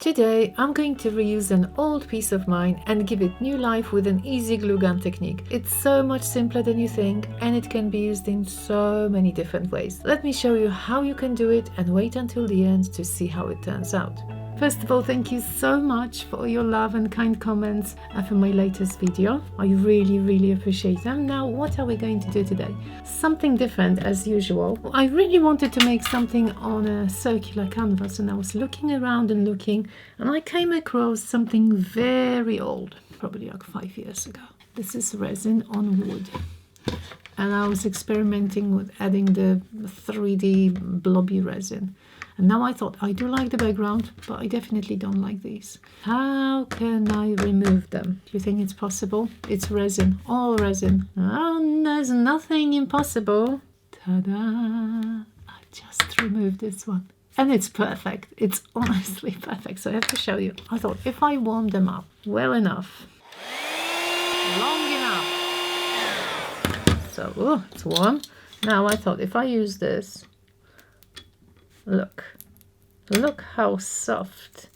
Today I'm going to reuse an old piece of mine and give it new life with an easy glue gun technique. It's so much simpler than you think and it can be used in so many different ways. Let me show you how you can do it and wait until the end to see how it turns out. First of all, thank you so much for your love and kind comments for my latest video. I really appreciate them. Now, what are we going to do today? Something different as usual. I really wanted to make something on a circular canvas, and I was looking around and looking, and I came across something very old, probably like 5 years ago. This is resin on wood. And I was experimenting with adding the 3D blobby resin. And now I thought, I do like the background, but I definitely don't like these. How can I remove them? Do you think it's possible? It's resin, all resin. Oh, there's nothing impossible. Ta-da! I just removed this one. And it's perfect. It's honestly perfect. So I have to show you. I thought if I warm them up well enough, long enough. So, oh, it's warm. Now I thought if I use this, look how soft.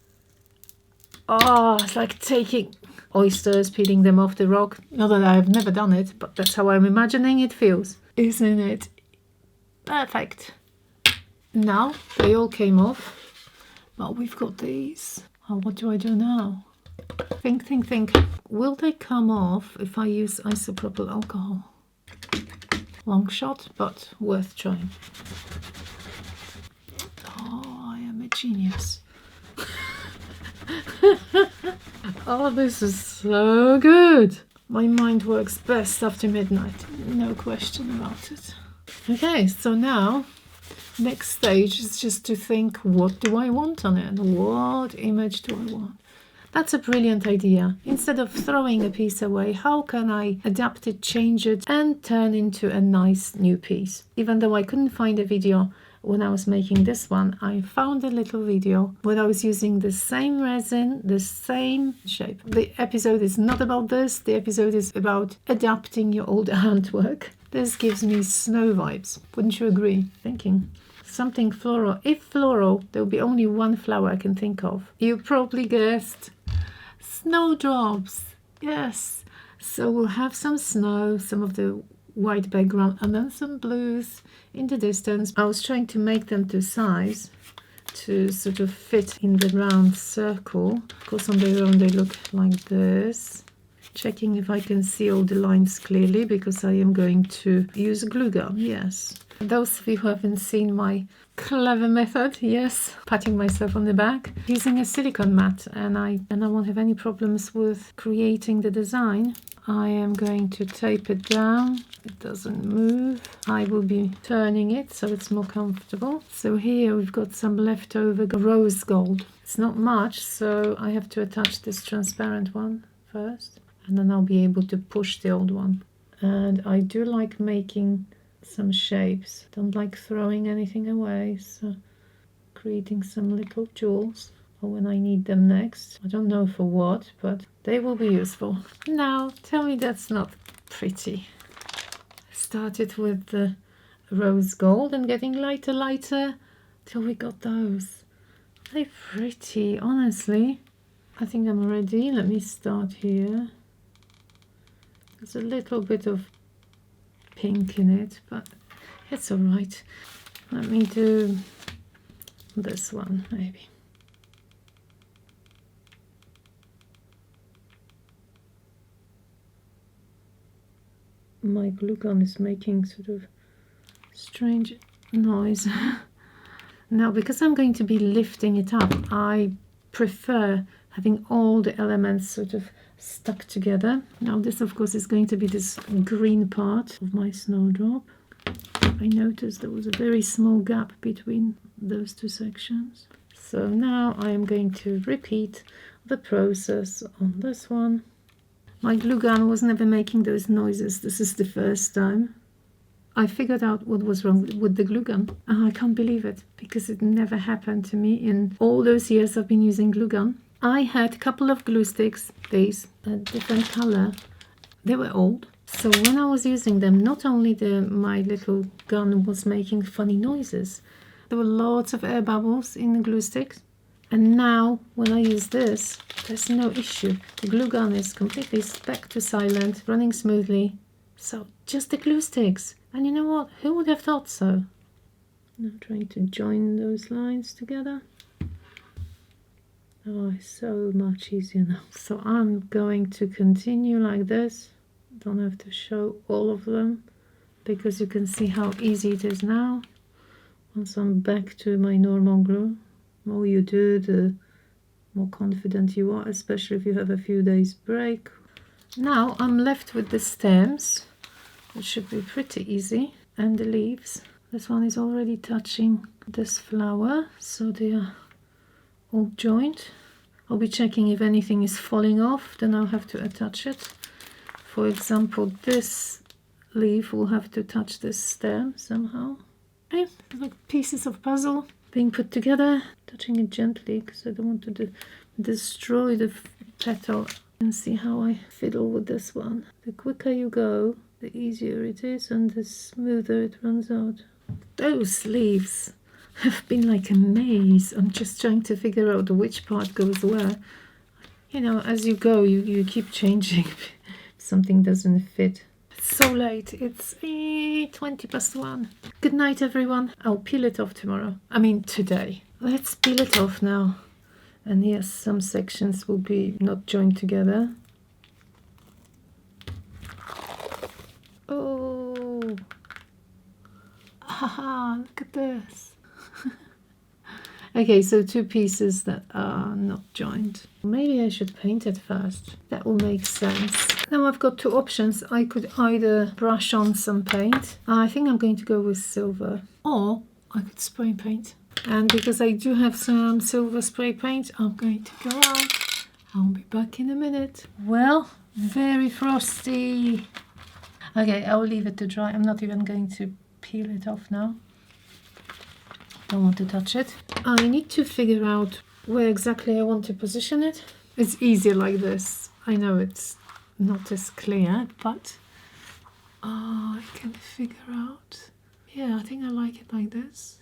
Oh, it's like taking oysters, peeling them off the rock. Not that I've never done it, but that's how I'm imagining it feels. Isn't it perfect? Now they all came off, but we've got these. Oh, what do I do now? Think. Will they come off if I use isopropyl alcohol? Long shot, but worth trying. Genius. Oh, this is so good. My mind works best after midnight, no question about it. Okay, so now next stage is just to think, what do I want on it? What image do I want? That's a brilliant idea. Instead of throwing a piece away, how can I adapt it, change it, and turn into a nice new piece? Even though I couldn't find a video when I was making this one, I found a little video where I was using the same resin, the same shape. The episode is not about this. The episode is about adapting your old handwork. This gives me snow vibes. Wouldn't you agree? Thinking something floral. If floral, there will be only one flower I can think of. You probably guessed snowdrops. Yes. So we'll have some snow, some of the white background, and then some blues in the distance. I was trying to make them to size to sort of fit in the round circle. Of course, on their own they look like this. Checking if I can see all the lines clearly, because I am going to use a glue gun. Yes. Those of you who haven't seen my clever method, yes, patting myself on the back, using a silicone mat, and I won't have any problems with creating the design. I am going to tape it down. It doesn't move. I will be turning it so it's more comfortable. So here we've got some leftover rose gold. It's not much, so I have to attach this transparent one first, and then I'll be able to push the old one. And I do like making some shapes. Don't like throwing anything away, so creating some little jewels for when I need them next. I don't know for what, but they will be useful. Now, tell me that's not pretty. Started with the rose gold and getting lighter till we got those. They're pretty, honestly. I think I'm ready. Let me start here. There's a little bit of pink in it, but it's all right. Let me do this one, maybe. My glue gun is making sort of strange noise. Now, because I'm going to be lifting it up, I prefer having all the elements sort of stuck together. Now this, of course, is going to be this green part of my snowdrop. I noticed there was a very small gap between those two sections. So now I am going to repeat the process on this one. My glue gun was never making those noises. This is the first time. I figured out what was wrong with the glue gun. I can't believe it, because it never happened to me in all those years I've been using glue gun. I had a couple of glue sticks, these, a different color. They were old. So when I was using them, not only my little gun was making funny noises, there were lots of air bubbles in the glue sticks. And now when I use this, there's no issue. The glue gun is completely back to silent, running smoothly. So just the glue sticks. And you know what? Who would have thought so? Now trying to join those lines together. Oh, it's so much easier now. So I'm going to continue like this. Don't have to show all of them because you can see how easy it is now. Once I'm back to my normal glue, the more you do, the more confident you are, especially if you have a few days break. Now I'm left with the stems, which should be pretty easy, and the leaves. This one is already touching this flower, so they are all joined. I'll be checking if anything is falling off, then I'll have to attach it. For example, this leaf will have to touch this stem somehow. Okay, like pieces of puzzle being put together, touching it gently because I don't want to destroy the petal. And see how I fiddle with this one. The quicker you go, the easier it is and the smoother it runs out. Those leaves have been like a maze. I'm just trying to figure out which part goes where. You know, as you go, you keep changing. Something doesn't fit. It's so late. It's 1:20. Good night, everyone. I'll peel it off tomorrow. I mean, today. Let's peel it off now. And yes, some sections will be not joined together. Oh, haha, look at this. Okay, so two pieces that are not joined. Maybe I should paint it first. That will make sense. Now I've got two options. I could either brush on some paint. I think I'm going to go with silver. Or I could spray paint. And because I do have some silver spray paint, I'm going to go out. I'll be back in a minute. Well, very frosty. Okay, I'll leave it to dry. I'm not even going to peel it off now. Don't want to touch it. I need to figure out where exactly I want to position it. It's easier like this. I know it's not as clear, but I can figure out. Yeah, I think I like it like this.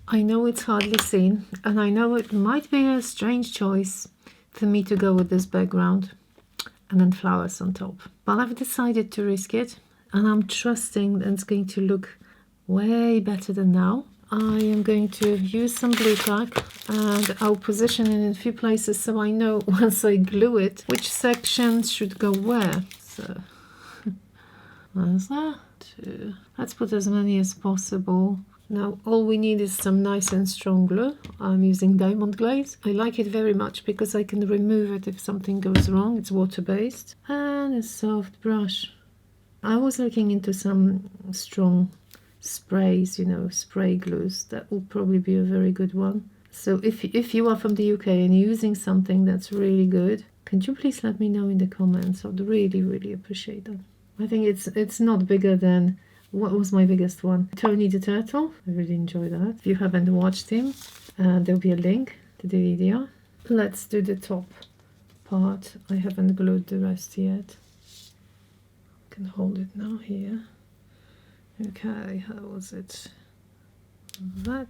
I know it's hardly seen, and I know it might be a strange choice for me to go with this background and then flowers on top. But I've decided to risk it, and I'm trusting that it's going to look way better than now. I am going to use some blue tack and I'll position it in a few places so I know once I glue it which sections should go where. So there's that. Two. Let's put as many as possible. Now all we need is some nice and strong glue. I'm using diamond glaze. I like it very much because I can remove it if something goes wrong. It's water-based. And a soft brush. I was looking into some strong sprays, you know, spray glues. That will probably be a very good one. So if you are from the UK and you're using something that's really good, can you please let me know in the comments? I'd really appreciate that. I think it's not bigger than, what was my biggest one? Tony the Turtle. I really enjoy that. If you haven't watched him, there'll be a link to the video. Let's do the top part. I haven't glued the rest yet. I can hold it now here. Okay, how was it? That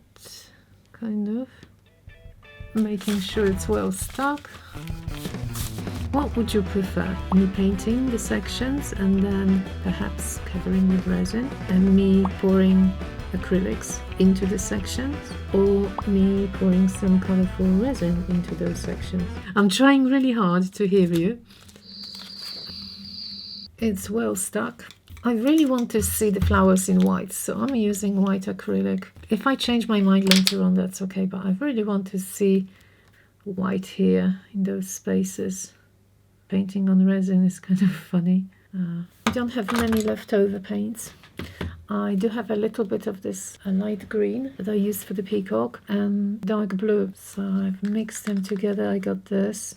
kind of. Making sure it's well stuck. What would you prefer? Me painting the sections and then perhaps covering with resin, and me pouring acrylics into the sections, or me pouring some colorful resin into those sections? I'm trying really hard to hear you. It's well stuck. I really want to see the flowers in white, so I'm using white acrylic. If I change my mind later on, that's okay, but I really want to see white here in those spaces. Painting on resin is kind of funny. I don't have many leftover paints. I do have a little bit of this light green that I used for the peacock and dark blue. So I've mixed them together. I got this.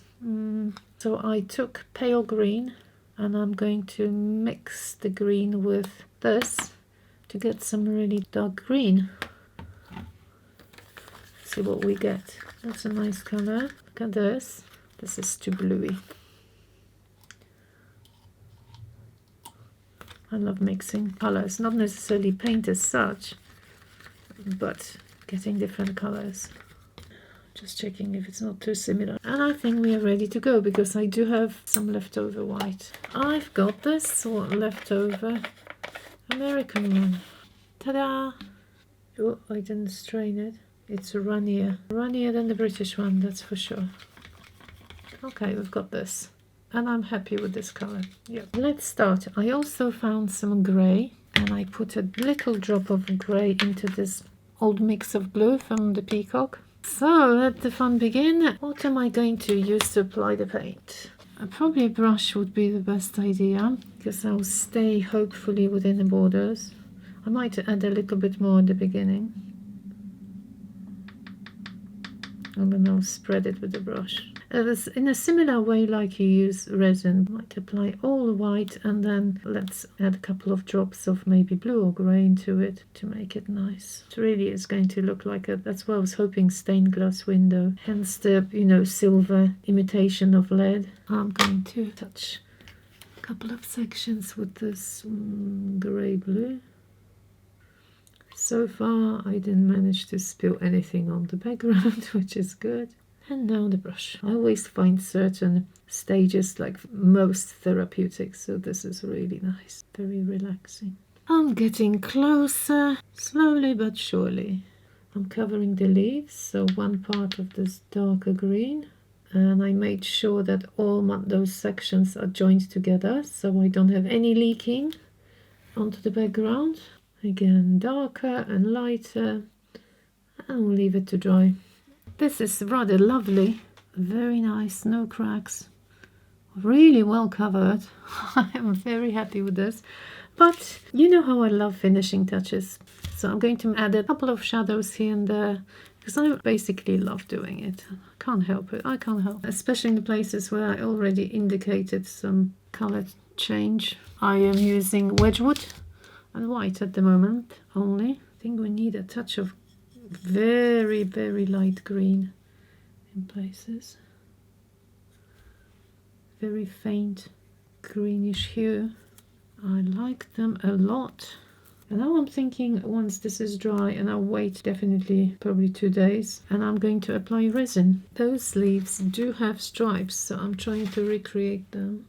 So I took pale green and I'm going to mix the green with this to get some really dark green. See what we get. That's a nice color. Look at this. This is too bluey. I love mixing colors, not necessarily paint as such, but getting different colors. Just checking if it's not too similar. And I think we are ready to go because I do have some leftover white. I've got this leftover American one. Ta-da! Oh, I didn't strain it. It's runnier. Runnier than the British one, that's for sure. Okay, we've got this. And I'm happy with this color. Yep. Let's start. I also found some grey and I put a little drop of grey into this old mix of blue from the Peacock. So let the fun begin. What am I going to use to apply the paint? Probably a brush would be the best idea because I'll stay hopefully within the borders. I might add a little bit more at the beginning. And then I'll spread it with the brush. In a similar way like you use resin, might apply all the white and then let's add a couple of drops of maybe blue or grey into it to make it nice. It really is going to look like a, that's what I was hoping, stained glass window, hence the, you know, silver imitation of lead. I'm going to touch a couple of sections with this grey blue. So far I didn't manage to spill anything on the background, which is good. And now the brush. I always find certain stages like most therapeutic, so this is really nice, very relaxing. I'm getting closer, slowly but surely. I'm covering the leaves, so one part of this darker green, and I made sure that all those sections are joined together so I don't have any leaking onto the background. Again, darker and lighter, and we'll leave it to dry. This is rather lovely, very nice, no cracks, really well covered. I am very happy with this, but you know how I love finishing touches, so I'm going to add a couple of shadows here and there because I basically love doing it. I can't help it, I can't help it. Especially in the places where I already indicated some color change. I am using Wedgwood and white at the moment only. I think we need a touch of very, very light green in places. Very faint greenish hue. I like them a lot. And now I'm thinking once this is dry, and I'll wait definitely probably 2 days, and I'm going to apply resin. Those leaves do have stripes, so I'm trying to recreate them.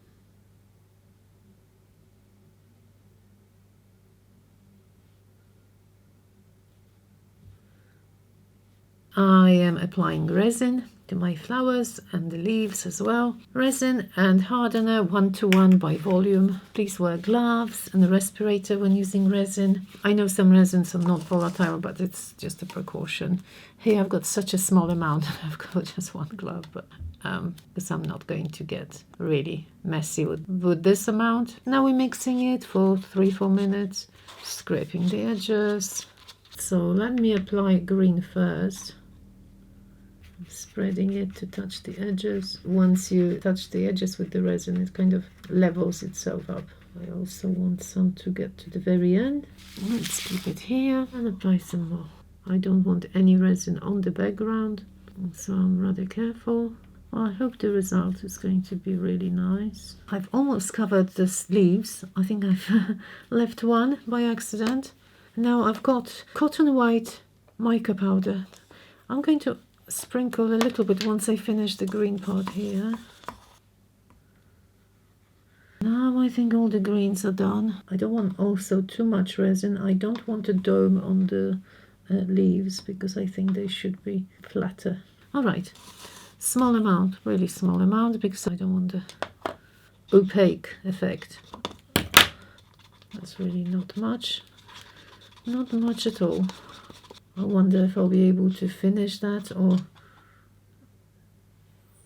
I am applying resin to my flowers and the leaves as well. Resin and hardener 1:1 by volume. Please wear gloves and a respirator when using resin. I know some resins are not volatile, but it's just a precaution. Here I've got such a small amount. I've got just one glove, but because I'm not going to get really messy with this amount. Now we're mixing it for 3-4 minutes, scraping the edges. So let me apply green first. Spreading it to touch the edges. Once you touch the edges with the resin, it kind of levels itself up. I also want some to get to the very end. Let's keep it here and apply some more. I don't want any resin on the background, so I'm rather careful. Well, I hope the result is going to be really nice. I've almost covered the leaves. I think I've left one by accident. Now I've got cotton white mica powder. I'm going to sprinkle a little bit once I finish the green part here. Now I think all the greens are done. I don't want also too much resin. I don't want a dome on the leaves because I think they should be flatter. All right, small amount, really small amount, because I don't want the opaque effect. That's really not much at all. I wonder if I'll be able to finish that, or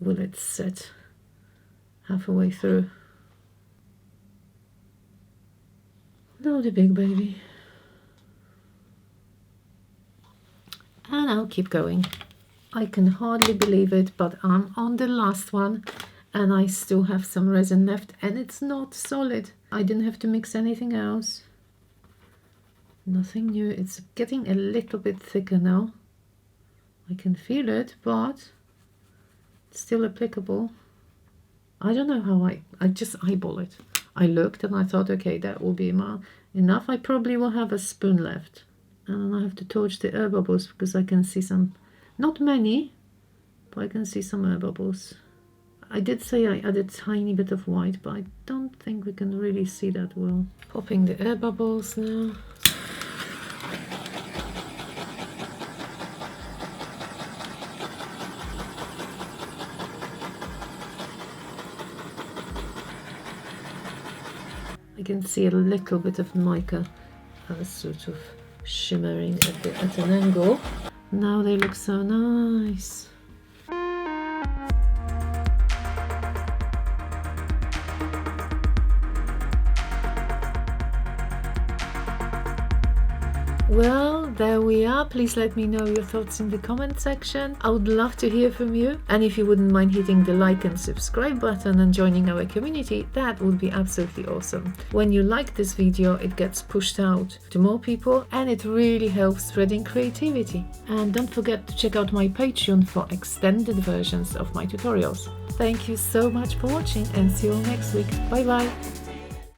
will it set halfway through? Now the big baby. And I'll keep going. I can hardly believe it, but I'm on the last one and I still have some resin left, and it's not solid. I didn't have to mix anything else. Nothing new. It's getting a little bit thicker now. I can feel it, but it's still applicable. I don't know how I just eyeball it. I looked and I thought, okay, that will be enough. I probably will have a spoon left. And I have to torch the air bubbles because I can see some, not many, but I can see some air bubbles. I did say I added a tiny bit of white, but I don't think we can really see that well. Popping the air bubbles now. I can see a little bit of mica sort of shimmering at an angle. Now they look so nice. Well, there we are. Please let me know your thoughts in the comment section. I would love to hear from you. And if you wouldn't mind hitting the like and subscribe button and joining our community, that would be absolutely awesome. When you like this video, it gets pushed out to more people and it really helps spreading creativity. And don't forget to check out my Patreon for extended versions of my tutorials. Thank you so much for watching and see you all next week. Bye bye.